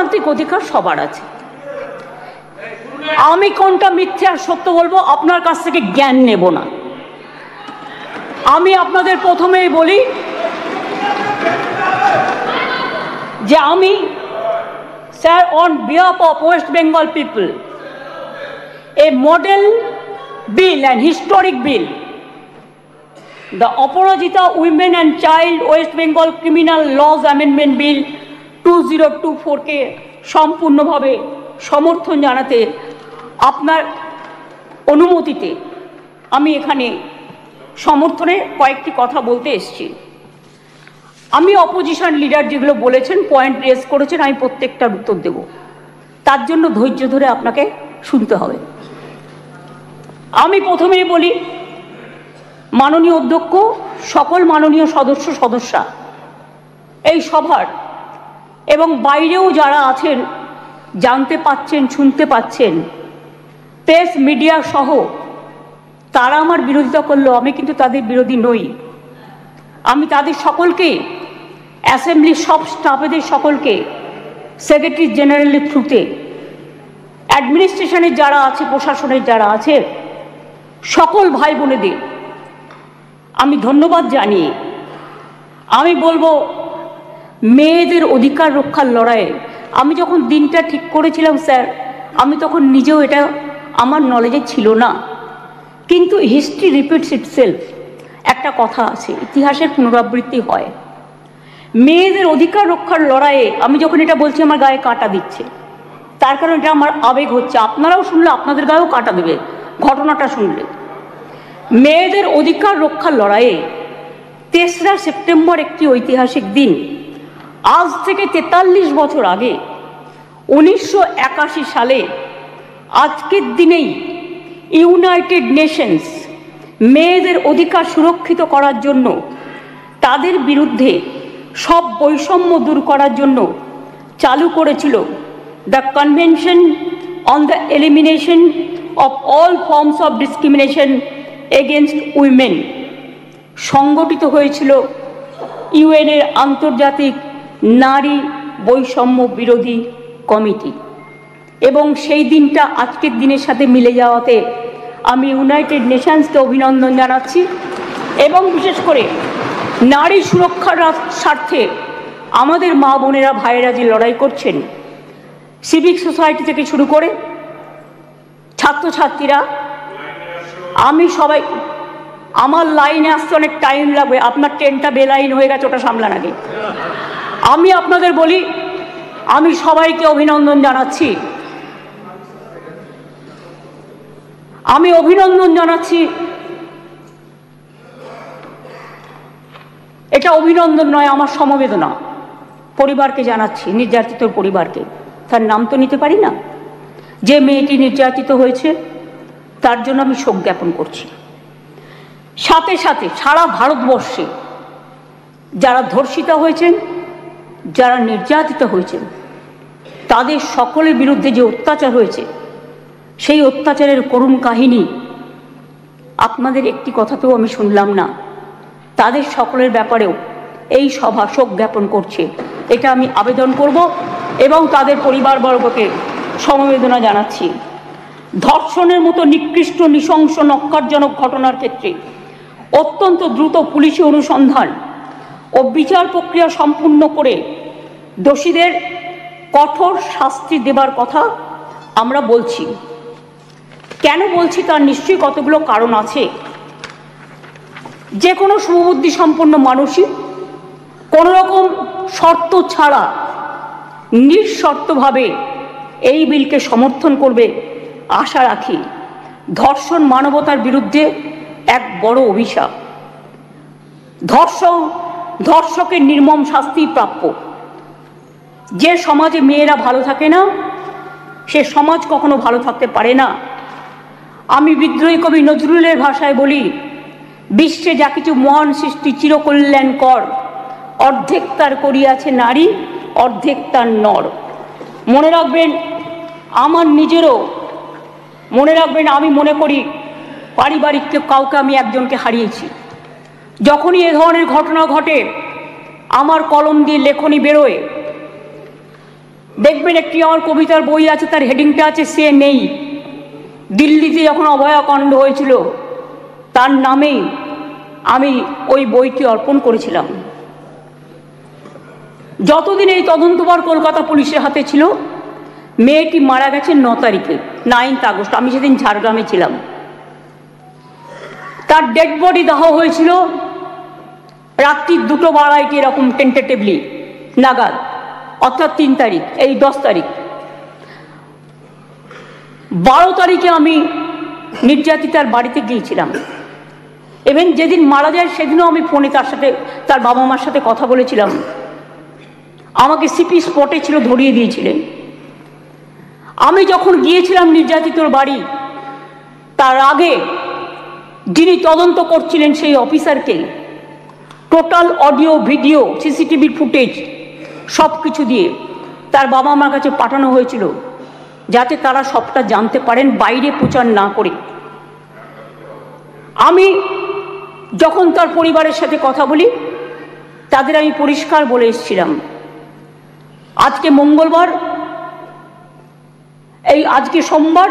গণতান্ত্রিক অধিকার সবার আছে। আমি কোনটা মিথ্যে আর সত্য বলবো আপনার কাছ থেকে জ্ঞান নেব না। আমি আপনাদের প্রথমেই বলি যে আমি sir on behalf of West Bengal people a model bill and historic bill, the Aparajita Women and Child West Bengal Criminal Laws Amendment Bill 2024 কে সম্পূর্ণভাবে সমর্থন জানাতে আপনার অনুমতিতে আমি এখানে সমর্থনে কয়েকটি কথা বলতে এসেছি। আমি অপোজিশন লিডার যেগুলো বলেছেন, পয়েন্ট রেজ করেছেন, আমি প্রত্যেকটার উত্তর দেব। তার জন্য ধৈর্য ধরে আপনাকে শুনতে হবে। আমি প্রথমেই বলি, মাননীয় অধ্যক্ষ, সকল মাননীয় সদস্যা, এই সভার এবং বাইরেও যারা আছেন, জানতে পাচ্ছেন, শুনতে পাচ্ছেন, প্রেস মিডিয়া সহ, তারা আমার বিরোধিতা করলো, আমি কিন্তু তাদের বিরোধী নই। আমি তাদের সকলকে, অ্যাসেম্বলির সব স্টাফেদের সকলকে, সেক্রেটারি জেনারেলের থ্রুতে, অ্যাডমিনিস্ট্রেশনের যারা আছে, প্রশাসনের যারা আছে, সকল ভাই বোনেদের আমি ধন্যবাদ জানিয়ে আমি বলবো, মেয়েদের অধিকার রক্ষার লড়াইয়ে আমি যখন দিনটা ঠিক করেছিলাম স্যার, আমি তখন নিজেও এটা আমার নলেজে ছিল না, কিন্তু হিস্ট্রি রিপিটস ইটসেলফ, একটা কথা আছে, ইতিহাসের পুনরাবৃত্তি হয়। মেয়েদের অধিকার রক্ষার লড়াইয়ে আমি যখন এটা বলছি, আমার গায়ে কাঁটা দিচ্ছে, তার কারণ এটা আমার আবেগ হচ্ছে। আপনারাও শুনলে আপনাদের গায়েও কাঁটা দেবে ঘটনাটা শুনলে। মেয়েদের অধিকার রক্ষার লড়াইয়ে 3রা সেপ্টেম্বর একটি ঐতিহাসিক দিন। আজ থেকে 43 বছর আগে 1981 সালে আজকের দিনেই ইউনাইটেড নেশনস মেয়েদের অধিকার সুরক্ষিত করার জন্য, তাদের বিরুদ্ধে সব বৈষম্য দূর করার জন্য চালু করেছিল the convention on the elimination of all forms of discrimination against women. সংগঠিত হয়েছিল ইউএনের আন্তর্জাতিক নারী বৈষম্য বিরোধী কমিটি, এবং সেই দিনটা আজকের দিনের সাথে মিলে যাওয়াতে আমি ইউনাইটেড নেশনসকে অভিনন্দন জানাচ্ছি। এবং বিশেষ করে নারী সুরক্ষার স্বার্থে আমাদের মা বোনেরা, ভাইয়েরা যে লড়াই করছেন, সিভিক সোসাইটি থেকে শুরু করে ছাত্রছাত্রীরা, আমি সবাই, আমার লাইনে আসতে অনেক টাইম লাগবে, আপনার ট্রেনটা বেলাইন হয়ে গেছে, ওটা সামলান আগে। আমি আপনাদের বলি, আমি সবাইকে অভিনন্দন জানাচ্ছি, আমি অভিনন্দন জানাচ্ছি। এটা অভিনন্দন নয়, আমার সমবেদনা পরিবারকে জানাচ্ছি, নির্যাতিতর পরিবারকে। তার নাম তো নিতে পারি না, যে মেয়েটি নির্যাতিত হয়েছে তার জন্য আমি শোক জ্ঞাপন করছি। সাথে সাথে সারা ভারতবর্ষে যারা ধর্ষিতা হয়েছেন, যারা নির্যাতিত হয়েছেন, তাদের সকলের বিরুদ্ধে যে অত্যাচার হয়েছে, সেই অত্যাচারের করুণ কাহিনী আপনাদের একটি কথাতেও আমি শুনলাম না। তাদের সকলের ব্যাপারেও এই সভা শোক জ্ঞাপন করছে, এটা আমি আবেদন করব এবং তাদের পরিবারবর্গকে সমবেদনা জানাচ্ছি। ধর্ষণের মতো নিকৃষ্ট, নৃশংস, নক্কারজনক ঘটনার ক্ষেত্রে অত্যন্ত দ্রুত পুলিশি অনুসন্ধান ও বিচার প্রক্রিয়া সম্পূর্ণ করে দোষীদের কঠোর শাস্তি দেবার কথা আমরা বলছি। কেন বলছি তার নিশ্চয়ই কতগুলো কারণ আছে। যে কোনো সুবুদ্ধি সম্পন্ন মানুষই কোনো রকম শর্ত ছাড়া নিঃশর্তভাবে এই বিলকে সমর্থন করবে আশা রাখি। ধর্ষণ মানবতার বিরুদ্ধে এক বড় অভিশাপ। ধর্ষকের নির্মম শাস্তি প্রাপ্য। যে সমাজে মেয়েরা ভালো থাকে না, সে সমাজ কখনো ভালো থাকতে পারে না। আমি বিদ্রোহী কবি নজরুলের ভাষায় বলি, বিশ্বে যা কিছু মহান সৃষ্টি চিরকল্যাণকর, অর্ধেক তার করিয়াছে নারী, অর্ধেক তার নর। মনে রাখবেন, আমার নিজেরও মনে রাখবেন, আমি মনে করি পারিবারিক কাউকে আমি একজনকে হারিয়েছি। যখনই এ ধরনের ঘটনা ঘটে, আমার কলম দিয়ে লেখনী বেরোয়, দেখবেন একটি আমার কবিতার বই আছে, তার হেডিংটা আছে সে নেই। দিল্লিতে যখন অভয়াকাণ্ড হয়েছিল তার নামেই আমি ওই বইটি অর্পণ করেছিলাম। যতদিন এই তদন্তভার কলকাতা পুলিশের হাতে ছিল, মেয়েটি মারা গেছে 9 তারিখে, 9 আগস্ট। আমি সেদিন ঝাড়গ্রামে ছিলাম। তার ডেড বডি দাহ হয়েছিল রাত্রি 2:02 এরকম টেন্টেটিভলি নাগাদ, অর্থাৎ 3 তারিখ, এই 10 তারিখ। 12 তারিখে আমি নির্যাতিতার বাড়িতে গিয়েছিলাম। এবং যেদিন মারা যায় সেদিনও আমি ফোনে তার সাথে, তার বাবা মার সাথে কথা বলেছিলাম। আমাকে সিপি স্পটে ছিল, ধরিয়ে দিয়েছিলেন। আমি যখন গিয়েছিলাম নির্যাতিতর বাড়ি, তার আগে যিনি তদন্ত করছিলেন সেই অফিসারকে টোটাল অডিও ভিডিও সিসিটিভির ফুটেজ সব কিছু দিয়ে তার বাবা মার কাছে পাঠানো হয়েছিল, যাতে তারা সবটা জানতে পারেন, বাইরে প্রচার না করে। আমি যখন তার পরিবারের সাথে কথা বলি, তাদের আমি পরিষ্কার বলে এসেছিলাম, আজকে মঙ্গলবার, এই আজকে সোমবার,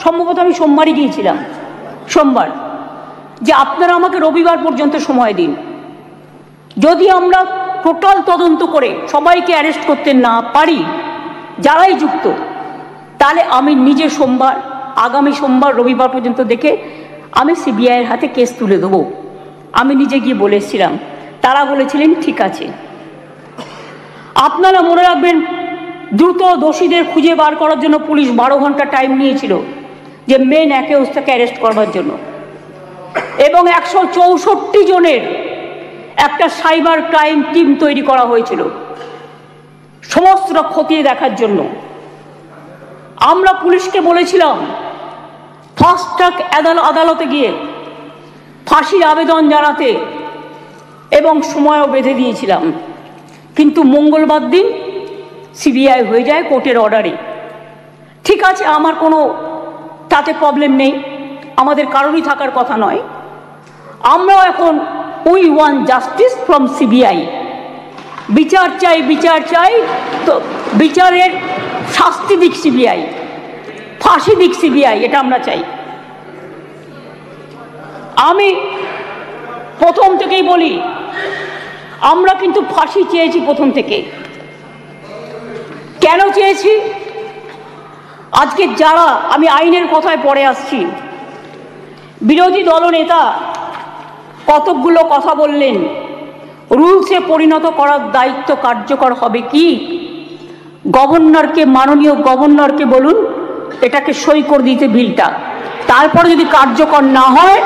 সম্ভবত আমি সোমবারই গিয়েছিলাম, সোমবার, যে আপনারা আমাকে রবিবার পর্যন্ত সময় দিন। যদি আমরা টোটাল তদন্ত করে সবাইকে অ্যারেস্ট করতে না পারি, যারাই যুক্ত, তাহলে আমি নিজে সোমবার, আগামী সোমবার রবিবার পর্যন্ত দেখে আমি সিবিআইয়ের হাতে কেস তুলে দেবো। আমি নিজে গিয়ে বলে এসেছিলাম। তারা বলেছিলেন ঠিক আছে। আপনারা মনে রাখবেন, দ্রুত দোষীদের খুঁজে বার করার জন্য পুলিশ 12 ঘন্টা টাইম নিয়েছিল, যে মেন অ্যাকিউজটাকে অ্যারেস্ট করবার জন্য, এবং 164 জনের একটা সাইবার ক্রাইম টিম তৈরি করা হয়েছিল সমস্তটা খতিয়ে দেখার জন্য। আমরা পুলিশকে বলেছিলাম ফাস্ট ট্র্যাক আদালতে গিয়ে ফাঁসির আবেদন জানাতে, এবং সময়ও বেঁধে দিয়েছিলাম। কিন্তু মঙ্গলবার দিন সিবিআই হয়ে যায় কোর্টের অর্ডারে। ঠিক আছে, আমার কোনো তাতে প্রবলেম নেই, আমাদের কারোরই থাকার কথা নয়। আমরাও এখন we want justice from CBI. বিচার চাই, বিচার চাই, তো বিচারের শাস্তি দিক সিবিআই, ফাঁসি দিক সিবিআই, এটা আমরা চাই। আমি প্রথম থেকেই বলি, আমরা কিন্তু ফাঁসি চেয়েছি প্রথম থেকে। কেন চেয়েছি? আজকে যারা, আমি আইনের কথায় পরে আসছি, বিরোধী দলনেতা কতকগুলো কথা বললেন, রুলসে পরিণত করার দায়িত্ব কার্যকর হবে কি? গভর্নরকে, মাননীয় গভর্নরকে বলুন এটাকে সই করে দিতে বিলটা, তারপরে যদি কার্যকর না হয়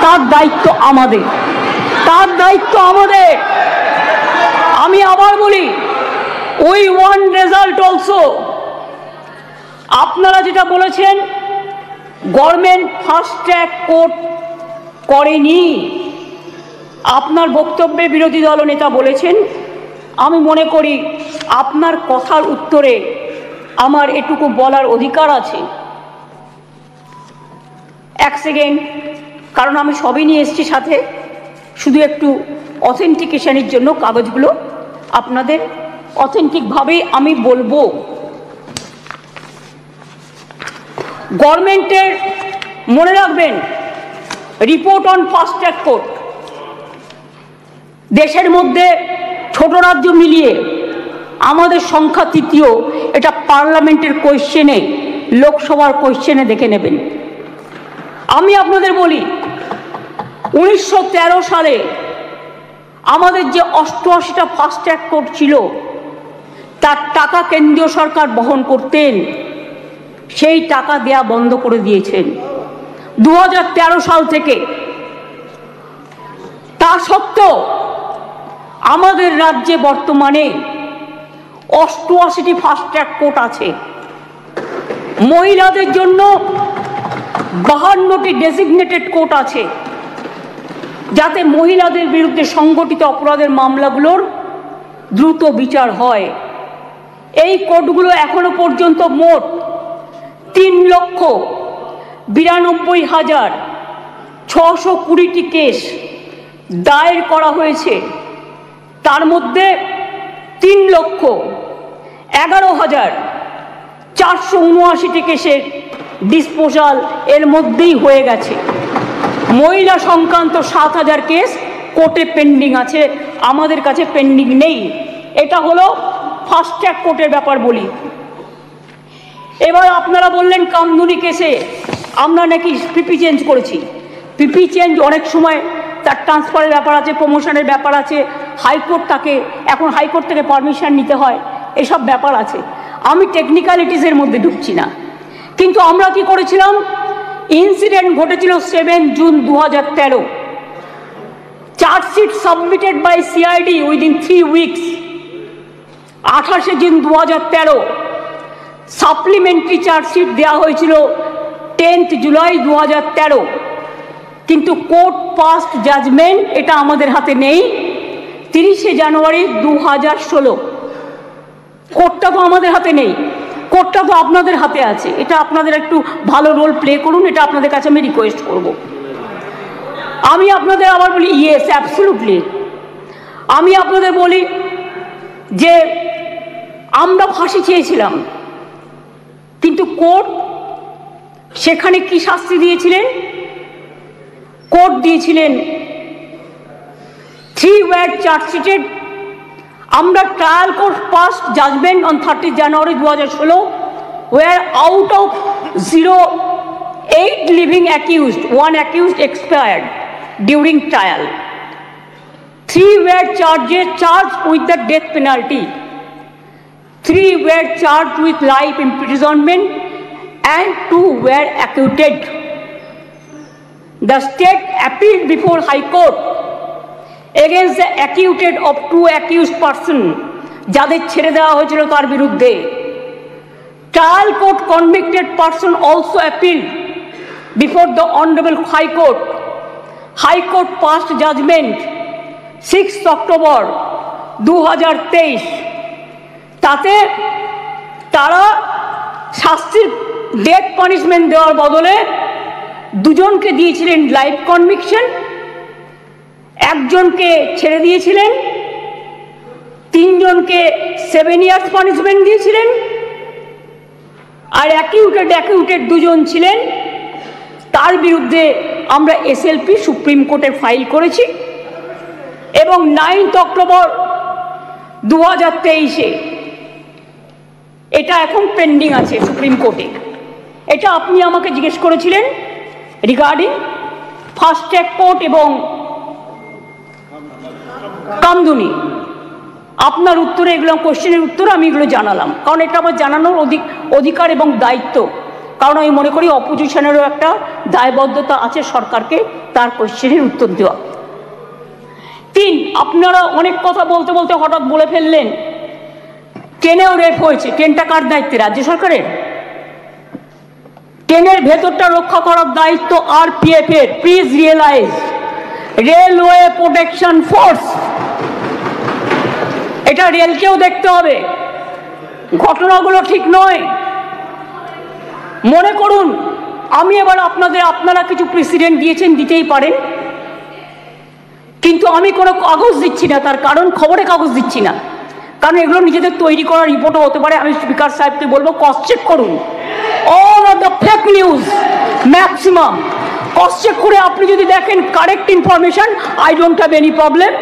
তার দায়িত্ব আমাদের, তার দায়িত্ব আমাদের। আমি আবার বলি, উই ওয়ান্ট রেজাল্ট অলসো। আপনারা যেটা বলেছেন গভর্নমেন্ট ফাস্ট ট্র্যাক কোর্ট করেনি, আপনার বক্তব্যে বিরোধী দলনেতা বলেছেন। আমি মনে করি আপনার কথার উত্তরে আমার এটুকু বলার অধিকার আছে। এক সেকেন্ড, কারণ আমি সবই নিয়ে এসেছি সাথে, শুধু একটু অথেন্টিকেশনের জন্য কাগজগুলো আপনাদের অথেন্টিকভাবেই আমি বলবো। গভর্নমেন্টের, মনে রাখবেন, report on fast track court, দেশের মধ্যে ছোট রাজ্য মিলিয়ে আমাদের সংখ্যা 3য়। এটা পার্লামেন্টের কোয়েশ্চেনে, লোকসভার কোয়েশ্চেনে দেখে নেবেন। আমি আপনাদের বলি, 1913 সালে আমাদের যে 88টা ফাস্ট ট্র্যাক কোর্ট ছিল, তার টাকা কেন্দ্রীয় সরকার বহন করতেন, সেই টাকা দেয়া বন্ধ করে দিয়েছেন 2013 সাল থেকে। তা সত্ত্বেও আমাদের রাজ্যে বর্তমানে 88টি ফাস্ট ট্র্যাক কোর্ট আছে। মহিলাদের জন্য 52টি ডেজিগনেটেড কোর্ট আছে, যাতে মহিলাদের বিরুদ্ধে সংগঠিত অপরাধের মামলাগুলোর দ্রুত বিচার হয়। এই কোর্টগুলো এখনো পর্যন্ত মোট 3,92,620টি কেস দায়ের করা হয়েছে। তার মধ্যে 11,479টি কেসের ডিসপোজাল এর মধ্যেই হয়ে গেছে। মহিলা সংক্রান্ত 7,000 কেস কোর্টে পেন্ডিং আছে, আমাদের কাছে পেন্ডিং নেই। এটা হলো ফাস্ট ট্র্যাক কোর্টের ব্যাপার বলি। এবার আপনারা বললেন কামদুনি কেসে আমরা নাকি পিপি চেঞ্জ করেছি। পিপি চেঞ্জ অনেক সময় তার ট্রান্সফারের ব্যাপার আছে, প্রমোশনের ব্যাপার আছে, হাইকোর্ট তাকে এখন হাইকোর্ট থেকে পারমিশন নিতে হয়, এসব ব্যাপার আছে। আমি টেকনিক্যালিটিসের মধ্যে ঢুকছি না। কিন্তু আমরা কি করেছিলাম, ইনসিডেন্ট ঘটেছিল 7 June 2013। Chargesheet submitted by CID within 3 weeks. 28 June 2013 supplementary chargesheet দেওয়া হয়েছিল 10 জুলাই 2013। কিন্তু কোর্ট পাস্ট জাজমেন্ট এটা আমাদের হাতে নেই 30 জানুয়ারি 2016। কোর্টটা তো আমাদের হাতে নেই, কোর্টটা তো আপনাদের হাতে আছে। এটা আপনাদের একটু ভালো রোল প্লে করুন, এটা আপনাদের কাছে আমি রিকোয়েস্ট করব। আমি আপনাদের আবার বলি, ইয়েস অ্যাবসলিউটলি, আমি আপনাদের বলি যে আমরা ফাঁসি চেয়েছিলাম, কিন্তু কোর্ট সেখানে কি শাস্তি দিয়েছিলেন? কোর্ট দিয়েছিলেন 3 were চার্জশিটেড। আমরা trial court passed judgment on 30 January 2016, where out of 8 living accused, 1 accused expired during trial. 3 were charged with the death penalty. 3 were charged with life imprisonment and 2 were acquitted. The state appealed before High Court against the acquitted of 2 accused persons, যাদের ছেড়ে দেওয়া হয়েছিল তার বিরুদ্ধে। Trial court convicted person also appealed before the Honorable High Court. High Court passed judgment 6 October 2023। তাতে তারা শাস্তির death punishment দেওয়ার বদলে 2 জনকে দিয়েছিলেন লাইফ কনভিকশন, 1 জনকে ছেড়ে দিয়েছিলেন, 3 জনকে 7 ইয়ার্স পানিশমেন্ট দিয়েছিলেন, আর অ্যাকিউটেড 2 জন ছিলেন, তার বিরুদ্ধে আমরা এসএলপি সুপ্রিম কোর্টে ফাইল করেছি এবং 9 অক্টোবর 2023 এটা এখন পেন্ডিং আছে সুপ্রিম কোর্টে। এটা আপনি আমাকে জিজ্ঞেস করেছিলেন রিগার্ডিং ফাস্ট ট্র্যাক কোর্ট এবং কামদুনি। আপনার উত্তরে এগুলো কোশ্চেনের উত্তর আমি এগুলো জানালাম, কারণ এটা আমার জানানোর অধিকার এবং দায়িত্ব। কারণ আমি মনে করি অপোজিশনেরও একটা দায়বদ্ধতা আছে সরকারকে তার কোশ্চেনের উত্তর দেওয়া। 3, আপনারা অনেক কথা বলতে বলতে হঠাৎ বলে ফেললেন ট্রেনেও রেপ হয়েছে। ট্রেনটা কার দায়িত্বে? রাজ্য সরকারের। ট্রেনের ভেতরটা রক্ষা করার দায়িত্ব আরপিএফ এর। Please realise, railway protection force. এটা রেলকেও দেখতে হবে, ঘটনাগুলো ঠিক নয়। মনে করুন আমি এবার আপনারা কিছু প্রেসিডেন্ট দিয়েছেন, দিতেই পারেন, কিন্তু আমি কোনো কাগজ দিচ্ছি না। তার কারণ খবরে কাগজ দিচ্ছি না, কারণ এগুলো নিজেদের তৈরি করা রিপোর্টও হতে পারে। আমি স্পিকার সাহেবকে বলবো ক্রস চেক করুন all of the fake news, maximum cross check করে আপনি যদি দেখেন correct information, I don't have any problem.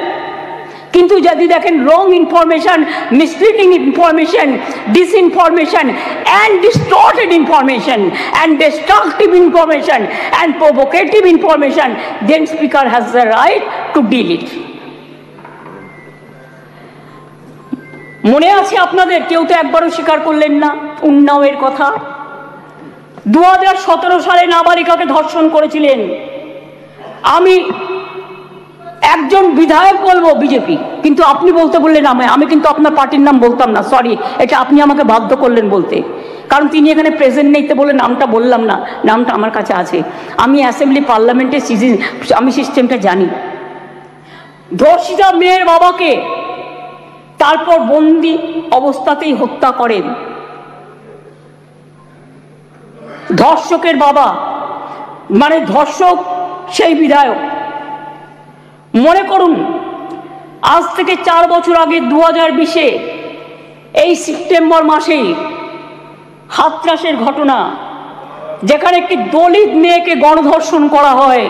কিন্তু যদি দেখেন wrong information, misleading information, disinformation and distorted information and destructive information and provocative information, then speaker has the right to deal it. মনে আছে আপনাদের? কেউ তো একবারও স্বীকার করলেন না উন্নাওয়ের কথা। 2017 সালে নাবালিকাকে ধর্ষণ করেছিলেন। আমি একজন বিধায়ক বলবো বিজেপি, কিন্তু আপনি বলতে বললেন আমি কিন্তু আপনার পার্টির নাম বলতাম না, সরি, এটা আপনি আমাকে বাধ্য করলেন বলতে, কারণ তিনি এখানে প্রেজেন্ট নেই তো বলে নামটা বললাম না। নামটা আমার কাছে আছে, আমি অ্যাসেম্বলি পার্লামেন্টের আমি সিস্টেমটা জানি। ধর্ষিতা মেয়ের বাবাকে তারপর বন্দি অবস্থাতেই হত্যা করেন ধর্ষকের বাবা, মানে ধর্ষক সেই বিধায়ক। মনে করুন আজ থেকে 4 বছর আগে 2020-এ এই সেপ্টেম্বর মাসেই হাতরাসের ঘটনা, যেখানে একটি দলিত মেয়েকে গণধর্ষণ করা হয়,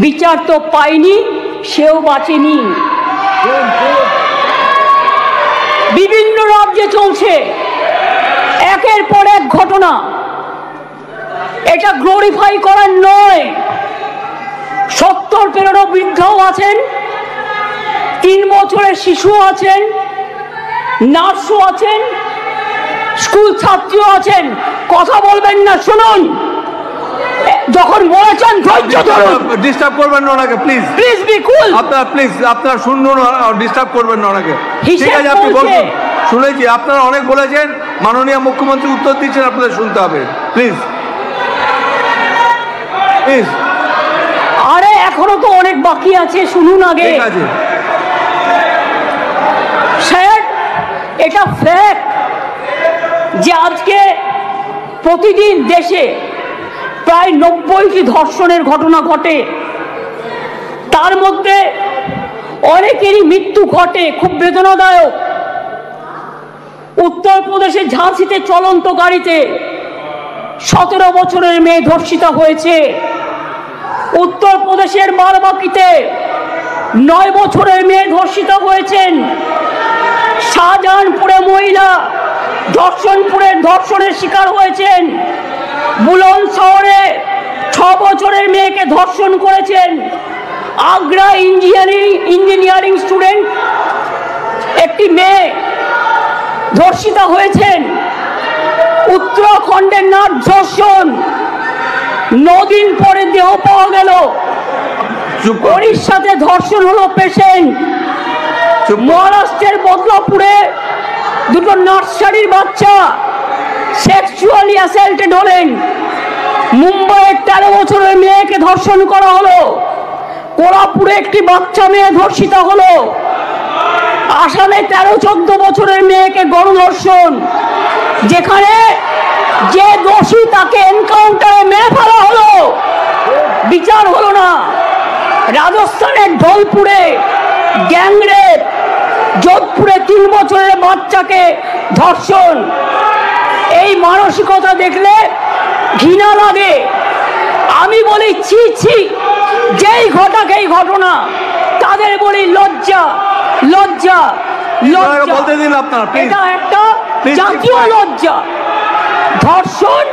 বিচার তো পায়নি, সেও বাঁচেনি। বিভিন্ন রাজ্যে চলছে একের পর এক ঘটনা। এটা গ্লোরিফাই করার নয়। 70 পেরোনো বৃদ্ধও আছেন, 3 বছরের শিশু আছেন, নার্সও আছেন, স্কুল ছাত্রীও আছেন। কথা বলবেন না, শুনুন। যখন বলেছেন ধৈর্য ধরুন, ডিস্টার্ব করবেন না ওনাকে, প্লিজ প্লিজ বি কুল। আপনারা শুনুন, ডিস্টার্ব করবেন না ওনাকে। ঠিক আছে, আপনি বলুন। শুনেছি, আপনারা অনেক বলেছেন, মাননীয় মুখ্যমন্ত্রী উত্তর দিচ্ছেন, আপনাদের শুনতে হবে, প্লিজ প্লিজ। আরে এখনো তো অনেক বাকি আছে, শুনুন আগে। ঠিক আছে স্যার, এটা ফ্যাক্ট যে আজকে প্রতিদিন দেশে প্রায় 90টি ধর্ষণের ঘটনা ঘটে। তার মধ্যে অনেকেরই মৃত্যু ঘটে, খুব বেদনাদায়ক। উত্তরপ্রদেশের ঝাঁসিতে চলন্ত গাড়িতে 17 বছরের মেয়ে ধর্ষিতা হয়েছে। উত্তরপ্রদেশের বারাবাঁকিতে 9 বছরের মেয়ে ধর্ষিতা হয়েছেন। শাহজাহানপুরে মহিলা ধর্ষণের শিকার হয়েছেন। বুলন শহরে 6 বছরের মেয়েকে ধর্ষণ করেছেন। আগ্রা ইঞ্জিনিয়ারিং স্টুডেন্ট একটি মেয়ে ধর্ষিতা হয়েছেন। উত্তরাখণ্ডের নাট ধর্ষণ, 9 দিন পরে দেহ পাওয়া গেল। উড়িষ্যাতে ধর্ষণ হলো পেশেন্ট। মহারাষ্ট্রের বদলাপুরে 2 নার্সারির বাচ্চা সেক্সুয়ালি অ্যাসাল্টেড হলেন। মুম্বাইয়ের 13 বছরের মেয়েকে ধর্ষণ করা হলো। কোলাপুরে একটি বাচ্চা মেয়ে ধর্ষিতা হলো। আসামে 13-14 বছরের মেয়েকে গণধর্ষণ, যেখানে যে দোষী তাকে এনকাউন্টারে মেরে ফেলা হলো, বিচার হলো না। রাজস্থানের ঢোলপুরে গ্যাংরেপ, যোধপুরে 3 বছরের বাচ্চাকে ধর্ষণ। এই মানসিকতা দেখলে ঘৃণা লাগে। আমি বলি ছি ছি, যেই ঘটাক এই ঘটনা, তাদের বলি লজ্জা লজ্জা লজ্জা। এটা একটা জাতীয় লজ্জা। ধর্ষণ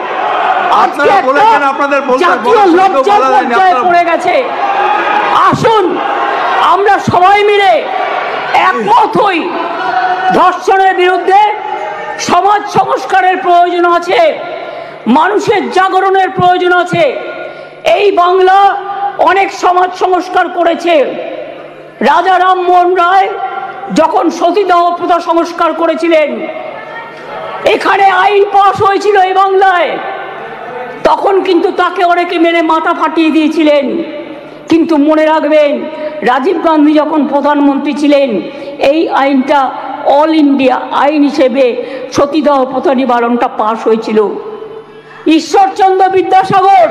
জাতীয় লজ্জার পর্যায়ে পড়ে গেছে। আসুন আমরা সবাই মিলে একমত হই, ধর্ষণের বিরুদ্ধে সমাজ সংস্কারের প্রয়োজন আছে, মানুষের জাগরণের প্রয়োজন আছে। এই বাংলা অনেক সমাজ সংস্কার করেছে। রাজা রামমোহন রায় যখন সতীদাহ প্রথা সংস্কার করেছিলেন, এখানে আইন পাস হয়েছিল এই বাংলায়, তখন কিন্তু তাকে অনেকে মেরে মাথা ফাটিয়ে দিয়েছিলেন। কিন্তু মনে রাখবেন, রাজীব গান্ধী যখন প্রধানমন্ত্রী ছিলেন, এই আইনটা অল ইন্ডিয়া আইন হিসেবে সতীদাহ প্রথা নিবারণটা পাস হয়েছিল। ঈশ্বরচন্দ্র বিদ্যাসাগর,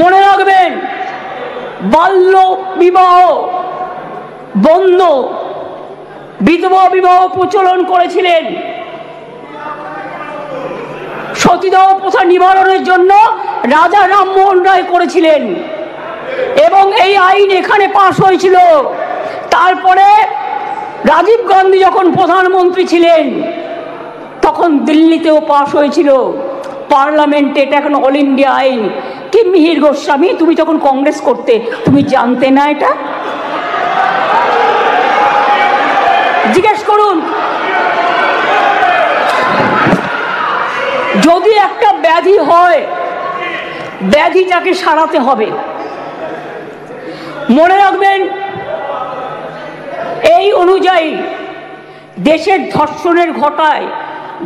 মনে রাখবেন, বাল্য বিবাহ বন্ধ, বিধবা বিবাহ প্রচলন করেছিলেন। সতীদাহ প্রথা নিবারণের জন্য রাজা রামমোহন রায় করেছিলেন এবং এই আইন এখানে পাশ হয়েছিল। তারপরে রাজীব গান্ধী যখন প্রধানমন্ত্রী ছিলেন, তখন দিল্লিতেও পাশ হয়েছিল পার্লামেন্টে। এটা এখন অল ইন্ডিয়া আইন। কি মিহির গোস্বামী, তুমি যখন কংগ্রেস করতে, তুমি জানতে না এটা? জিজ্ঞেস করুন। যদি একটা ব্যাধি হয়, ব্যাধিটাকে সারাতে হবে। মনে রাখবেন, এই অনুযায়ী দেশের ধর্ষণের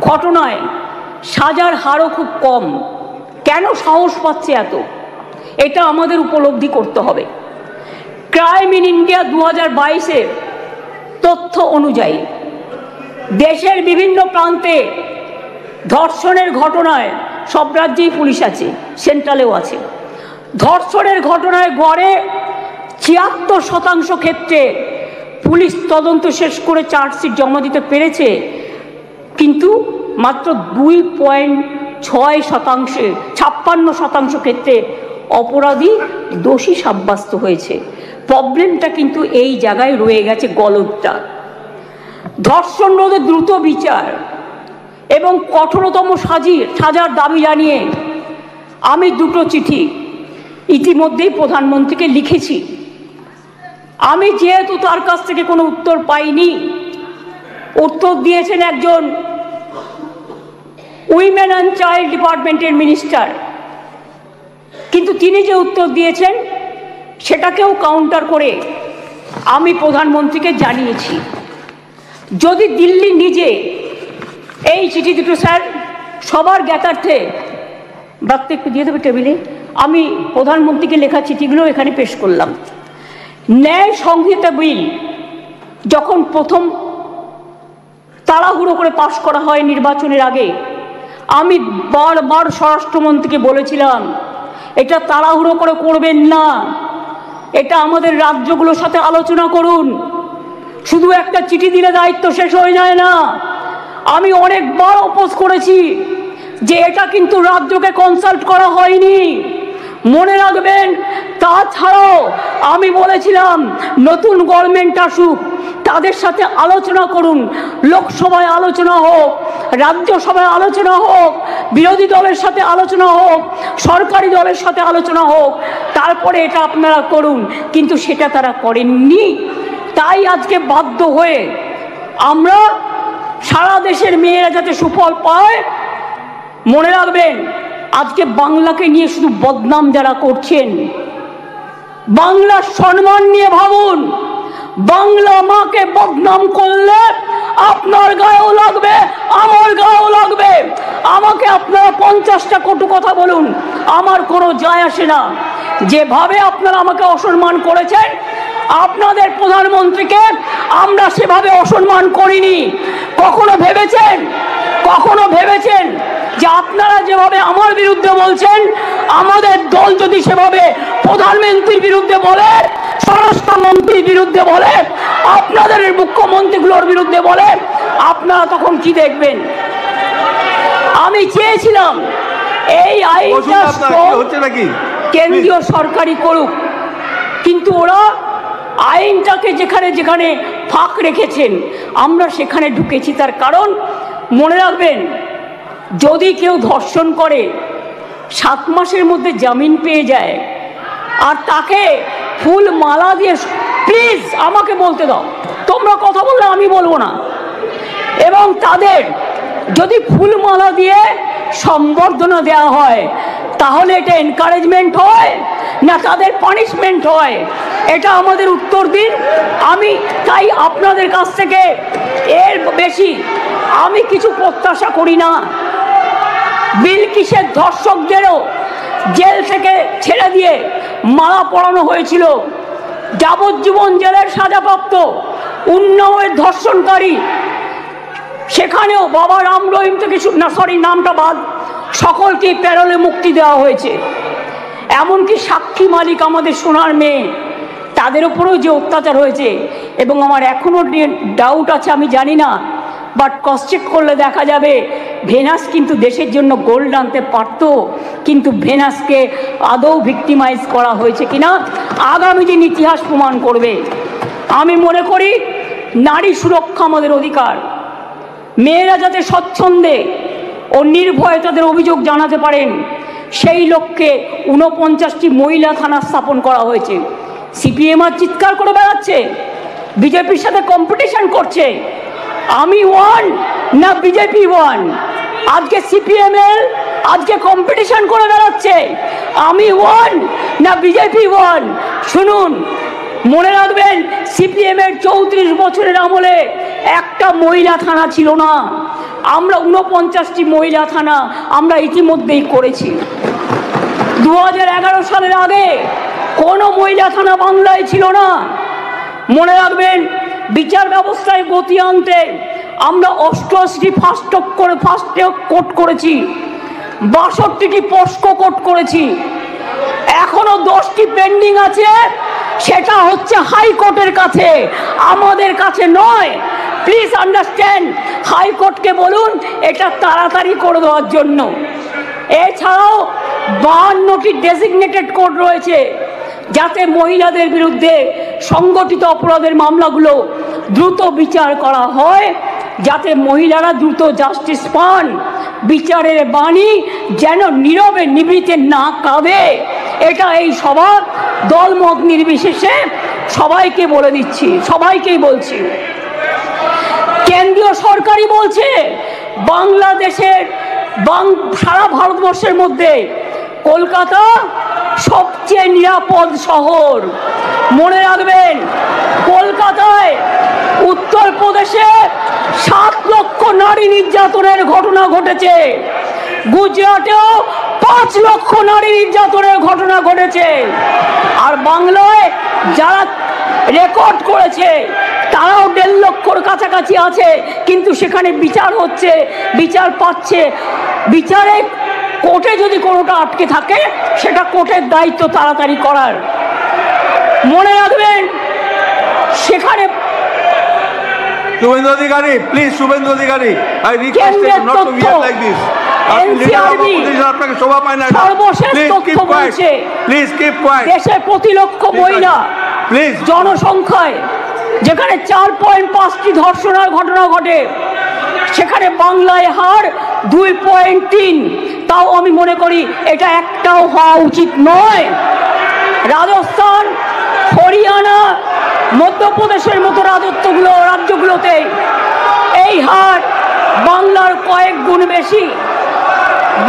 ঘটনায় সাজার হারও খুব কম। কেন সাহস পাচ্ছে এত, এটা আমাদের উপলব্ধি করতে হবে। ক্রাইম ইন ইন্ডিয়া 2022-এর তথ্য অনুযায়ী দেশের বিভিন্ন প্রান্তে ধর্ষণের ঘটনায়, সব রাজ্যেই পুলিশ আছে, সেন্ট্রালেও আছে, ধর্ষণের ঘটনায় গড়ে 76% ক্ষেত্রে পুলিশ তদন্ত শেষ করে চার্জশিট জমা দিতে পেরেছে। কিন্তু মাত্র 2.6%, 56% ক্ষেত্রে অপরাধী দোষী সাব্যস্ত হয়েছে। প্রবলেমটা কিন্তু এই জায়গায় রয়ে গেছে, গলদটা। ধর্ষণ রোধে দ্রুত বিচার এবং কঠোরতম সাজার দাবি জানিয়ে আমি দুটো চিঠি ইতিমধ্যেই প্রধানমন্ত্রীকে লিখেছি। আমি যেহেতু তার কাছ থেকে কোনো উত্তর পাইনি, উত্তর দিয়েছেন একজন উইমেন অ্যান্ড চাইল্ড ডিপার্টমেন্টের মিনিস্টার, কিন্তু তিনি যে উত্তর দিয়েছেন সেটাকেও কাউন্টার করে আমি প্রধানমন্ত্রীকে জানিয়েছি। যদি দিল্লি নিজে এই চিঠি দুটো, স্যার সবার জ্ঞাতার্থে বার্তা একটু দিয়ে দেবে টেবিলে, আমি প্রধানমন্ত্রীকে লেখা চিঠিগুলো এখানে পেশ করলাম। ন্যায় সংহিতা বিল যখন প্রথম তাড়াহুড়ো করে পাশ করা হয় নির্বাচনের আগে, আমি বারবার স্বরাষ্ট্রমন্ত্রীকে বলেছিলাম এটা তাড়াহুড়ো করে করবেন না, এটা আমাদের রাজ্যগুলোর সাথে আলোচনা করুন, শুধু একটা চিঠি দিলে দায়িত্ব শেষ হয়ে যায় না। আমি অনেকবার অপোজ করেছি যে এটা কিন্তু রাজ্যকে কনসাল্ট করা হয়নি, মনে রাখবেন। তাছাড়াও আমি বলেছিলাম নতুন গভর্নমেন্ট আসুক, তাদের সাথে আলোচনা করুন, লোকসভায় আলোচনা হোক, রাজ্যসভায় আলোচনা হোক, বিরোধী দলের সাথে আলোচনা হোক, সরকারি দলের সাথে আলোচনা হোক, তারপরে এটা আপনারা করুন। কিন্তু সেটা তারা করেননি। তাই আজকে বাধ্য হয়ে আমরা সারা দেশের মেয়েরা যাতে সুফল পায়, মনে রাখবেন আজকে বাংলাকে নিয়ে শুধু বদনাম যারা করছেন, বাংলার সম্মান নিয়ে ভাবুন। বাংলা মাকে বদনাম করলে আপনার গায়েও লাগবে, আমার গায়েও লাগবে। আমাকে আপনারা 50টা কটু কথা বলুন, আমার কোনো যায় আসে না। যেভাবে আপনারা আমাকে অসম্মান করেছেন, আপনাদের প্রধানমন্ত্রীকে আমরা সেভাবে অসম্মান করিনি। কখনো ভেবেছেন যে আপনারা যেভাবে আমার বিরুদ্ধে বলছেন, আমাদের দল যদি সেভাবে প্রধানমন্ত্রীর বিরুদ্ধে বলে, স্বরাষ্ট্রমন্ত্রীর বিরুদ্ধে বলে, আপনাদের মুখ্যমন্ত্রীগুলোর বিরুদ্ধে বলে, আপনারা তখন কি দেখবেন? আমি চেয়েছিলাম এই আইনটা কেন্দ্রীয় সরকারই করুক, কিন্তু ওরা আইনটাকে যেখানে যেখানে ফাঁক রেখেছেন আমরা সেখানে ঢুকেছি। তার কারণ মনে রাখবেন, যদি কেউ ধর্ষণ করে 7 মাসের মধ্যে জামিন পেয়ে যায়, আর তাকে ফুল মালা দিয়ে, প্লিজ আমাকে বলতে দাও, তোমরা কথা বললে আমি বলবো না, এবং তাদের যদি ফুল মালা দিয়ে সম্বর্ধনা দেওয়া হয়, তাহলে এটা এনকারেজমেন্ট হয় না তাদের পানিশমেন্ট হয়? এটা আমাদের উত্তর দিন। আমি তাই আপনাদের কাছ থেকে এর বেশি আমি কিছু প্রত্যাশা করি না। বিলকিসের ধর্ষকদেরও জেল থেকে ছেড়ে দিয়ে মালা পরানো হয়েছিল, যাবজ্জীবন জেলের সাজাপ্রাপ্ত উন্নাওয়ের ধর্ষণকারী, সেখানেও বাবা রাম রহিম থেকে নামটা বাদ, সকলকে প্যারোলে মুক্তি দেওয়া হয়েছে। এমনকি সাক্ষী মালিক আমাদের সোনার মেয়ে, তাদের উপরেও যে অত্যাচার হয়েছে, এবং আমার এখনও ডাউট আছে, আমি জানি না, বাট ক্রস চেক করলে দেখা যাবে ভেনাস কিন্তু দেশের জন্য গোল্ড আনতে পারত, কিন্তু ভেনাসকে আদৌ ভিক্টিমাইজ করা হয়েছে কিনা আগামী দিন ইতিহাস প্রমাণ করবে। আমি মনে করি নারী সুরক্ষা আমাদের অধিকার। মেয়েরা যাতে স্বচ্ছন্দে ও নির্ভয়ে তাদের অভিযোগ জানাতে পারেন, সেই লক্ষ্যে 49টি মহিলা থানা স্থাপন করা হয়েছে। সিপিএম আর চিৎকার করে বেড়াচ্ছে, বিজেপির সাথে কম্পিটিশন করছে। আমি ওয়ান না বিজেপি ওয়ান? আজকে সিপিএমএল আজকে কম্পিটিশন করে বেড়াচ্ছে, আমি ওয়ান না বিজেপি ওয়ান? শুনুন, মনে রাখবেন সিপিএমের 34 বছরের আমলে একটা মহিলা থানা ছিল না। আমরা 49টি মহিলা থানা আমরা ইতিমধ্যেই করেছি। 2011 সালের আগে কোনো মহিলা থানা বাংলায় ছিল না। মনে রাখবেন বিচার ব্যবস্থায় গতি আনতে আমরা 88টি ফাস্ট ট্র্যাক কোর্ট করেছি, 62টি পস্কো কোর্ট করেছি, এখনো 10টি পেন্ডিং আছে। সেটা হচ্ছে হাইকোর্টের কাছে, আমাদের কাছে নয়। প্লিজ আন্ডারস্ট্যান্ড, হাইকোর্টকে বলুন এটা তাড়াতাড়ি করে দেওয়ার জন্য। এছাড়াও 52টি ডেজিগনেটেড কোর্ট রয়েছে, যাতে মহিলাদের বিরুদ্ধে সংগঠিত অপরাধের মামলাগুলো দ্রুত বিচার করা হয়, যাতে মহিলারা দ্রুত জাস্টিস পান, বিচারের বাণী যেন নীরবে নিভৃতে না কাঁদে। এটা এই সভা দলমত নির্বিশেষে সবাইকে বলে দিচ্ছি, সবাইকেই বলছি। কেন্দ্রীয় সরকারই বলছে বাংলাদেশের সারা ভারতবর্ষের মধ্যে কলকাতা সবচেয়ে নিরাপদ শহর। মনে রাখবেন, কলকাতায় উত্তরপ্রদেশে 7 লক্ষ নারী নির্যাতনের ঘটনা ঘটেছে, গুজরাটেও 5 লক্ষ নারী নির্যাতনের ঘটনা ঘটেছে, আর বাংলায় যারা রেকর্ড করেছে তারাও 1.5 লক্ষর কাছাকাছি আছে, কিন্তু সেখানে বিচার হচ্ছে, বিচার পাচ্ছে। বিচারে কোর্টে যদি কোনোটা আটকে থাকে সেটা কোর্টের দায়িত্ব তাড়াতাড়ি করার। মনে রাখবেন সেখানে Suvendu Adhikari, please Suvendu Adhikari, I request you not to behave like this. আপনি লিডার অফ অপোজিশন, আপনাকে শোভা পায় না। সর্বশেষ তথ্য বলছে প্লিজ কিপ কোয়াইট। দেশে প্রতি লক্ষ মহিলা প্লিজ জনসংখ্যায় যেখানে 4.5টি ধর্ষণের ঘটনা ঘটে, সেখানে বাংলায় হার 2.3। তাও আমি মনে করি এটা একটাও হওয়া উচিত নয়। রাজস্থান, হরিয়ানা, মধ্যপ্রদেশের মতো রাজ্যগুলোতে এই হার বাংলার কয়েক গুণ বেশি।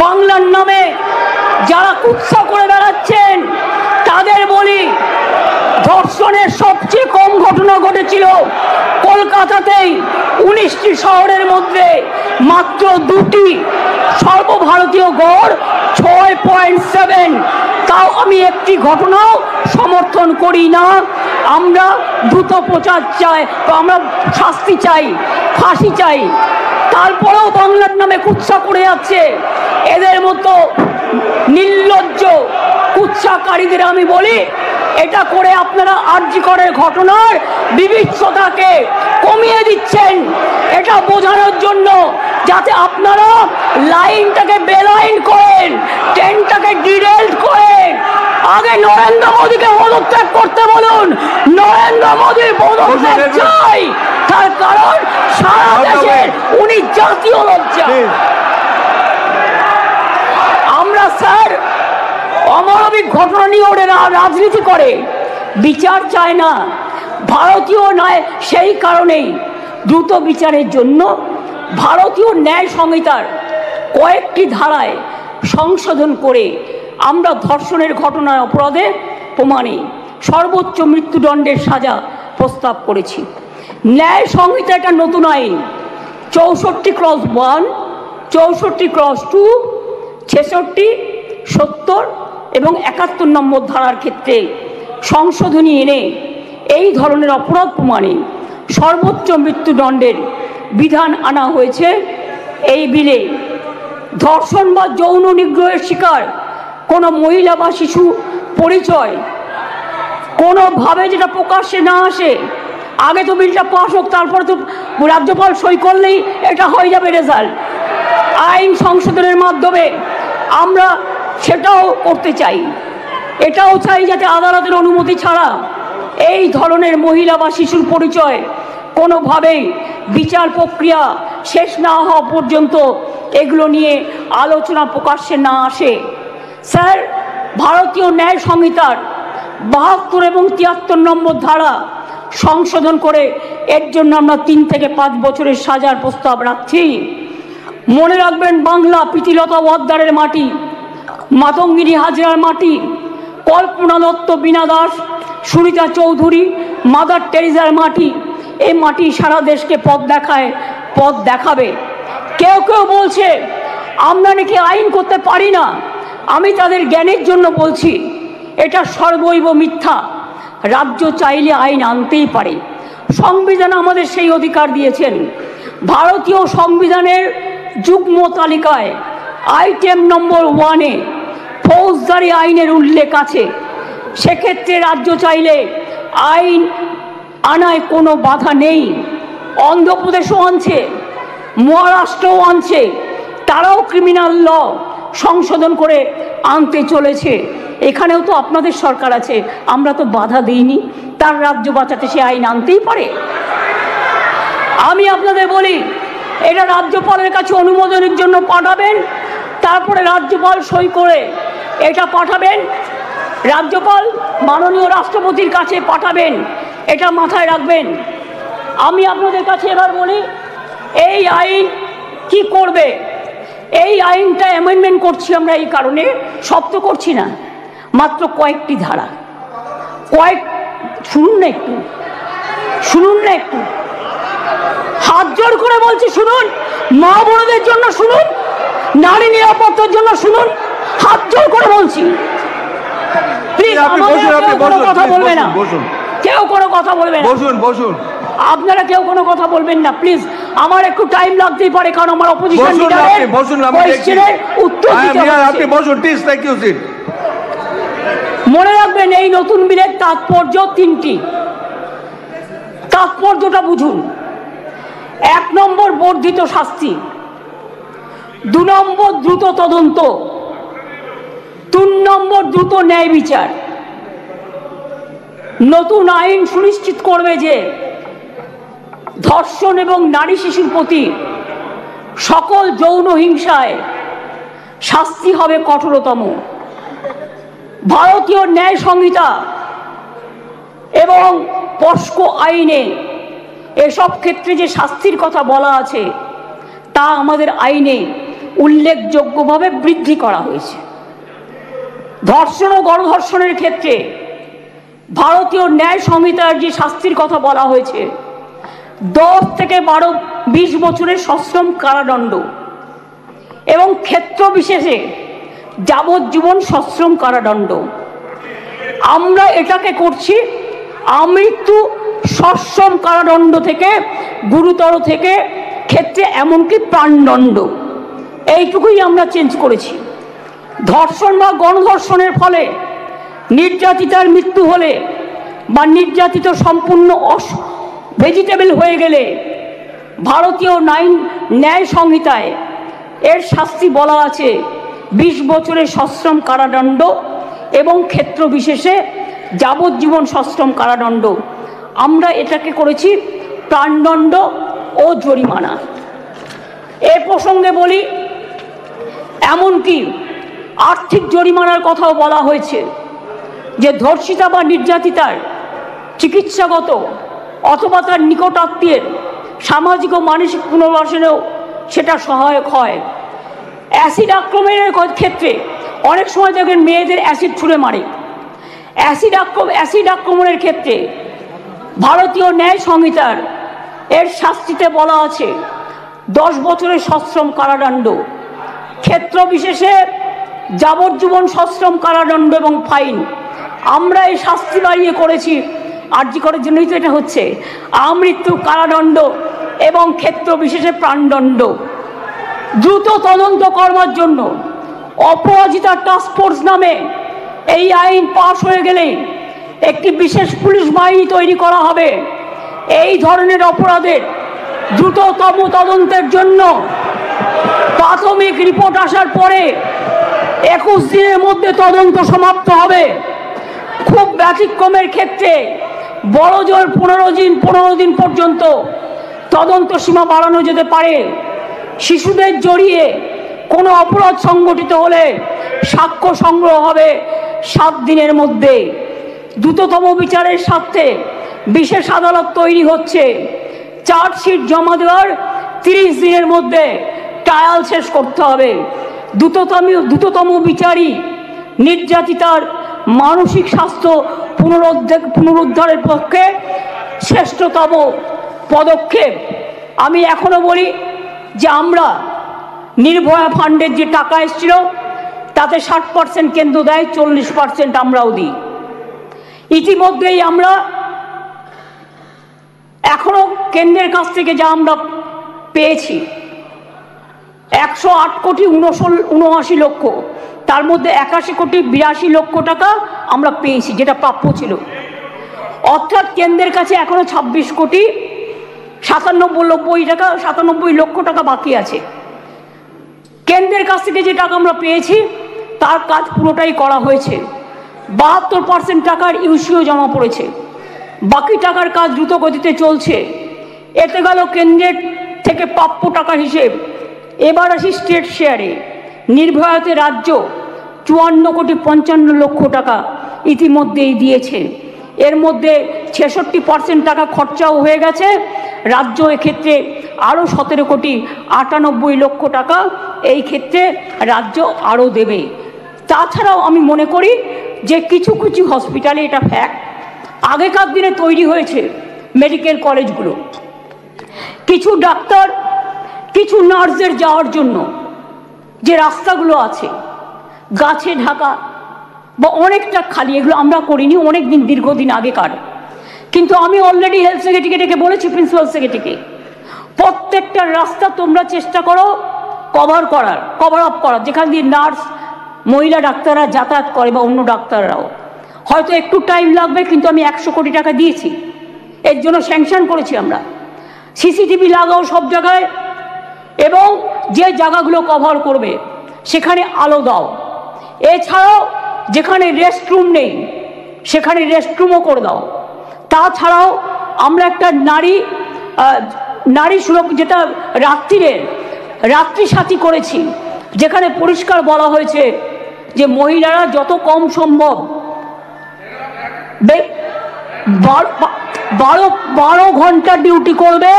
বাংলার নামে যারা কুৎসা করে বেড়াচ্ছেন তাদের বলি, ধর্ষণের সবচেয়ে কম ঘটনা ঘটেছিল কলকাতাতেই, 19টি শহরের মধ্যে মাত্র 2টি, সর্বভারতীয় গড় 6.7। তাও আমি একটি ঘটনাও সমর্থন করি না। আমরা দ্রুত প্রচার চাই, আমরা শাস্তি চাই, ফাঁসি চাই। তারপরেও বাংলার নামে কুৎসা করে যাচ্ছে। এদের মতো নির্লজ্জ কুৎসাকারীদের আমি বলি, এটা করে আপনারা আরজি করের ঘটনার বিভৎসতাকে কমিয়ে দিচ্ছেন, এটা বোঝানোর জন্য, যাতে আপনারা লাইনটাকে বেলাইন করেন, ট্রেনটাকে ডিরেল্ট করেন। আগে নরেন্দ্র মোদীকে পদত্যাগ করতে বলুন, নরেন্দ্র মোদীর পদত্যাগ চাই, তার কারণ সারা দেশের উনি জাতীয় লজ্জা। আমরা স্যার অমানবিক ঘটনা নিয়ে ওরা রাজনীতি করে, বিচার চায় না, ভারতীয় নয়। সেই কারণেই দ্রুত বিচারের জন্য ভারতীয় ন্যায় সংহিতার কয়েকটি ধারায় সংশোধন করে আমরা ধর্ষণের ঘটনার অপরাধে প্রমাণে সর্বোচ্চ মৃত্যুদণ্ডের সাজা প্রস্তাব করেছি। ন্যায় সংহিতা একটা নতুন আইন 64/1, 64/2, 66, 70 এবং 71 নম্বর ধারার ক্ষেত্রে সংশোধনী এনে এই ধরনের অপরাধ প্রমাণে সর্বোচ্চ মৃত্যুদণ্ডের বিধান আনা হয়েছে এই বিলে। ধর্ষণ বা যৌন নিগ্রহের শিকার কোনো মহিলা বা শিশু পরিচয় কোনোভাবে যেটা প্রকাশ্যে না আসে, আগে তো বিলটা পাস হোক, তারপরে তো রাজ্যপাল সই করলেই এটা হয়ে যাবে রেজাল্ট। আইন সংশোধনের মাধ্যমে আমরা সেটাও করতে চাই। এটাও চাই যাতে আদালতের অনুমতি ছাড়া এই ধরনের মহিলা বা শিশুর পরিচয় কোনোভাবেই বিচার প্রক্রিয়া শেষ না হওয়া পর্যন্ত এগুলো নিয়ে আলোচনা প্রকাশ্যে না আসে। স্যার, ভারতীয় ন্যায় সংহিতার 72 এবং 73 নম্বর ধারা সংশোধন করে এর জন্য আমরা 3 থেকে 5 বছরের সাজার প্রস্তাব রাখছি। মনে রাখবেন, বাংলা প্রীতিলতা ওয়াদ্দারের মাটি, মাতঙ্গিনী হাজরার মাটি, কল্পনা দত্ত, বীণা দাস, সুরিতা চৌধুরী, মাদার টেরিজার মাটি। এই মাটি সারা দেশকে পথ দেখাবে। কেউ কেউ বলছে আমরা নাকি আইন করতে পারি না। আমি তাদের জ্ঞানের জন্য বলছি, এটা সর্বৈব মিথ্যা। রাজ্য চাইলে আইন আনতেই পারে, সংবিধান আমাদের সেই অধিকার দিয়েছেন। ভারতীয় সংবিধানের যুগ্ম তালিকায় আইটেম নম্বর 1-এ ফৌজদারি আইনের উল্লেখ আছে। সেক্ষেত্রে রাজ্য চাইলে আইন আনায় কোনো বাধা নেই। অন্ধ্রপ্রদেশও আনছে, মহারাষ্ট্রও আনছে, তারাও ক্রিমিনাল ল সংশোধন করে আনতে চলেছে। এখানেও তো আপনাদের সরকার আছে, আমরা তো বাধা দিইনি। তার রাজ্য বাঁচাতে সে আইন আনতেই পারে। আমি আপনাদের বলি, এটা রাজ্যপালের কাছে অনুমোদনের জন্য পাঠাবেন, তারপরে রাজ্যপাল সই করে এটা পাঠাবেন, রাজ্যপাল মাননীয় রাষ্ট্রপতির কাছে পাঠাবেন, এটা মাথায় রাখবেন। আমি আপনাদের কাছে এবার বলি, এই আইন কি করবে? এই আইনটা অ্যামেন্ডমেন্ট করছি আমরা এই কারণে, সব তো করছি না, মাত্র কয়েকটি ধারা, শুনুন না একটু, শুনুন না একটু, হাত জোর করে বলছি শুনুন, মা বোনদের জন্য শুনুন, নারী নিরাপত্তার জন্য শুনুন, হাত জোর করে বলছি। প্লিজ কথা বলবে না, কেউ কোনো কথা বলবে না, বসুন বসুন, আপনারা কেউ কোনো কথা বলবেন না প্লিজ। আমার একটু টাইম লাগতেই পারে, কারণ আমার অপোজিশন লিডারের কোশ্চেনের উত্তর দিতে হবে। আপনি বসুন প্লিজ, থ্যাংক ইউ সিট। মনে রাখবেন, এই নতুন বিলের তাৎপর্য তিনটি, তাৎপর্যটা বুঝুন। 1 নম্বর বর্ধিত শাস্তি, 2 নম্বর দ্রুত তদন্ত, 3 নম্বর দ্রুত ন্যায় বিচার। নতুন আইন সুনিশ্চিত করবে যে ধর্ষণ এবং নারী শিশুর প্রতি সকল যৌন হিংসায় শাস্তি হবে কঠোরতম। ভারতীয় ন্যায় সংহিতা এবং পস্কো আইনে এসব ক্ষেত্রে যে শাস্তির কথা বলা আছে তা আমাদের আইনে উল্লেখযোগ্যভাবে বৃদ্ধি করা হয়েছে। ধর্ষণ ও গণধর্ষণের ক্ষেত্রে ভারতীয় ন্যায় সংহিতার যে শাস্তির কথা বলা হয়েছে 10 থেকে 20 বছরের সশ্রম কারাদণ্ড এবং ক্ষেত্র বিশেষে যাবজ্জীবন সশ্রম কারাদণ্ড। আমরা এটাকে করছি আমৃত্যু সশ্রম কারাদণ্ড থেকে গুরুতর থেকে ক্ষেত্রে এমনকি প্রাণদণ্ড, এইটুকুই আমরা চেঞ্জ করেছি। ধর্ষণ বা গণধর্ষণের ফলে নির্যাতিতার মৃত্যু হলে বা নির্যাতিত সম্পূর্ণ ভেজিটেবল হয়ে গেলে ভারতীয় ন্যায় সংহিতায় এর শাস্তি বলা আছে 20 বছরের সশ্রম কারাদণ্ড এবং ক্ষেত্র বিশেষে যাবজ্জীবন সশ্রম কারাদণ্ড। আমরা এটাকে করেছি প্রাণদণ্ড ও জরিমানা। এ প্রসঙ্গে বলি, এমনকি আর্থিক জরিমানার কথাও বলা হয়েছে, যে ধর্ষিতা বা নির্যাতিতার চিকিৎসাগত অথবা তার নিকট আত্মীয়ের সামাজিক ও মানসিক পুনর্বাসনেও সেটা সহায়ক হয়। অ্যাসিড আক্রমণের ক্ষেত্রে অনেক সময় দেখবেন মেয়েদের অ্যাসিড ছুঁড়ে মারে। অ্যাসিড আক্রমণের ক্ষেত্রে ভারতীয় ন্যায় সংহিতার এর শাস্তিতে বলা আছে 10 বছরের সশ্রম কারাদণ্ড, ক্ষেত্র বিশেষে যাবজ্জীবন সশ্রম কারাদণ্ড এবং ফাইন। আমরা এই শাস্তি বাড়িয়ে করেছি, আরজি করার জন্যই তো এটা হচ্ছে, আমৃত্যু কারাদণ্ড এবং ক্ষেত্র বিশেষে প্রাণদণ্ড। দ্রুত তদন্ত করবার জন্য অপরাজিতা টাস্ক ফোর্স নামে এই আইন পাশ হয়ে গেলে একটি বিশেষ পুলিশ বাহিনী তৈরি করা হবে। এই ধরনের অপরাধের দ্রুততম তদন্তের জন্য প্রাথমিক রিপোর্ট আসার পরে 21 দিনের মধ্যে তদন্ত সমাপ্ত হবে। খুব ব্যতিক্রমের ক্ষেত্রে বড় জোর 15 দিন পর্যন্ত তদন্ত সীমা বাড়ানো যেতে পারে। শিশুদের জড়িয়ে কোনো অপরাধ সংগঠিত হলে সাক্ষ্য সংগ্রহ হবে 7 দিনের মধ্যে। দ্রুততম বিচারের স্বার্থে বিশেষ আদালত তৈরি হচ্ছে। চার্জশিট জমা দেওয়ার 30 দিনের মধ্যে ট্রায়াল শেষ করতে হবে। দ্রুততম বিচারই নির্যাতিতার মানসিক স্বাস্থ্য পুনরুদ্ধারের পক্ষে শ্রেষ্ঠতম পদক্ষেপ। আমি এখনো বলি যে আমরা নির্ভয়া ফান্ডের যে টাকা এসেছিল তাতে 60% কেন্দ্র দেয়, 40% আমরাও দিই। ইতিমধ্যেই আমরা এখনো কেন্দ্রের কাছ থেকে যা আমরা পেয়েছি 108 কোটি 79 লক্ষ, তার মধ্যে 81 কোটি 82 লক্ষ টাকা আমরা পেয়েছি, যেটা প্রাপ্য ছিল। অর্থাৎ কেন্দ্রের কাছে এখনো 26 কোটি 97 লক্ষ টাকা বাকি আছে। কেন্দ্রের কাছ থেকে যে টাকা আমরা পেয়েছি তার কাজ পুরোটাই করা হয়েছে। 72% টাকার ইউসিও জমা পড়েছে, বাকি টাকার কাজ দ্রুত গতিতে চলছে। এতে গেল কেন্দ্রের থেকে প্রাপ্য টাকার হিসেব। এবার আসি স্টেট শেয়ারে। নির্ভয়াতে রাজ্য 54 কোটি 55 লক্ষ টাকা ইতিমধ্যেই দিয়েছে। এর মধ্যে 66% টাকা খরচাও হয়ে গেছে। রাজ্য এক্ষেত্রে আরও 17 কোটি 98 লক্ষ টাকা এই ক্ষেত্রে রাজ্য আরও দেবে। তাছাড়াও আমি মনে করি যে কিছু কিছু হসপিটালে এটা ফ্যাক্ট, আগেকার দিনে তৈরি হয়েছে মেডিকেল কলেজগুলো, কিছু ডাক্তার কিছু নার্সদের যাওয়ার জন্য যে রাস্তাগুলো আছে গাছে ঢাকা বা অনেকটা খালি, এগুলো আমরা করিনি, অনেক দিন দীর্ঘদিন আগেকার। কিন্তু আমি অলরেডি হেলথ সেক্রেটারিকে ডেকে বলেছি, প্রিন্সিপাল সেক্রেটারিকে, প্রত্যেকটা রাস্তা তোমরা চেষ্টা করো কভার আপ করার, যেখান দিয়ে নার্স মহিলা ডাক্তাররা যাতায়াত করে বা অন্য ডাক্তাররাও। হয়তো একটু টাইম লাগবে, কিন্তু আমি 100 কোটি টাকা দিয়েছি, এর জন্য স্যাংশন করেছি আমরা। সিসিটিভি লাগাও সব জায়গায়, এবং যে জায়গাগুলো কভার করবে সেখানে আলো দাও। এছাড়াও যেখানে রেস্টরুম নেই সেখানে রেস্টরুমও করে দাও। তাছাড়াও আমরা একটা নারী সুরক্ষা, যেটা রাত্রি সাথী করেছি, যেখানে পরিষ্কার বলা হয়েছে যে মহিলারা যত কম সম্ভব 12 ঘন্টা ডিউটি করবে।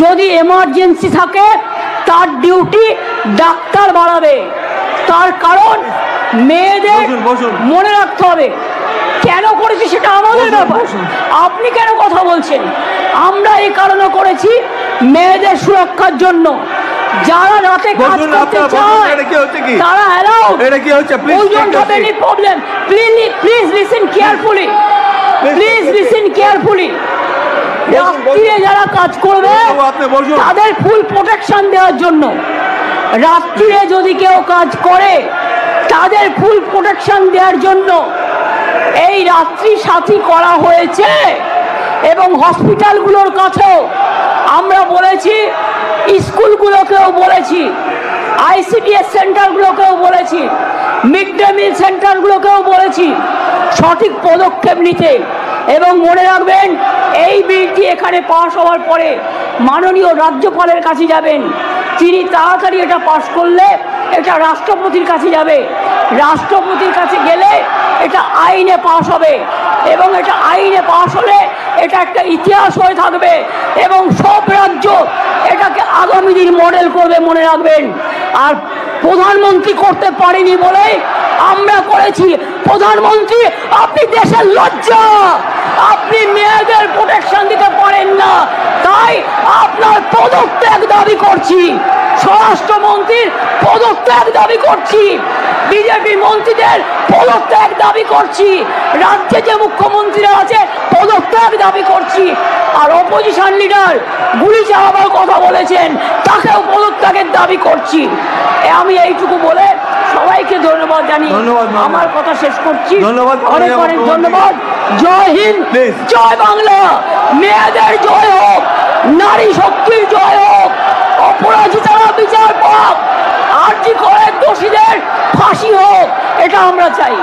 যদি এমার্জেন্সি থাকে তার ডিউটি ডাক্তার বাড়াবে। তার কারণ মেয়েদের মনে রাখতে হবে কেন করেছি সেটা আমাদের ব্যাপার, আপনি কেন কথা বলছেন? আমরা এই কারণে করেছি মেয়েদের সুরক্ষার জন্য। যারা রাতে কাজ করতে চায় তারা allowed. Problem, please listen carefully. রাত্রিরে যারা কাজ করবে তাদের ফুল প্রোটেকশন দেওয়ার জন্য, রাত্রিরে যদি কেউ কাজ করে তাদের ফুল প্রোটেকশন দেওয়ার জন্য এই রাত্রি সাথী করা হয়েছে। এবং হসপিটালগুলোর কাছেও আমরা বলেছি, স্কুলগুলোকেও বলেছি, আইসিডিএস সেন্টারগুলোকেও বলেছি, মিড ডে মিল সেন্টারগুলোকেও বলেছি সঠিক পদক্ষেপ নিতে। এবং মনে রাখবেন, এই বিলটি এখানে পাশ হওয়ার পরে মাননীয় রাজ্যপালের কাছে যাবেন। তিনি তাড়াতাড়ি এটা পাশ করলে এটা রাষ্ট্রপতির কাছে যাবে। রাষ্ট্রপতির কাছে গেলে এটা আইনে পাশ হবে, এবং এটা আইনে পাশ হলে এটা একটা ইতিহাস হয়ে থাকবে, এবং সব রাজ্য এটাকে আগামী দিন মডেল করবে, মনে রাখবেন। আর প্রধানমন্ত্রী করতে পারেনি বলে আমরা করেছি। প্রধানমন্ত্রী, আপনি দেশের লজ্জা, আপনি মেয়েদের প্রোটেকশন দিতে পারেন না, তাই আপনার পদত্যাগ দাবি করছি। স্বরাষ্ট্রমন্ত্রীর পদত্যাগ দাবি করছি, বিজেপি মন্ত্রীদের পদত্যাগ দাবি করছি, রাজ্যে যে মুখ্যমন্ত্রীরা আছে পদত্যাগ দাবি করছি। আর অপোজিশন লিডার গুলি চালাবার কথা বলেছেন, তাকেও পদত্যাগের দাবি করছি। আমি এইটুকু বলে সবাইকে ধন্যবাদ জানিয়ে আমার কথা শেষ করছি। অনেক অনেক ধন্যবাদ। জয় হিন্দ, জয় বাংলা। মেয়েদের জয় হোক, নারী শক্তির জয় হোক, অপরাজিতারা বিচার পাক, আরজি করে দোষীদের ফাঁসি হোক, এটা আমরা চাই।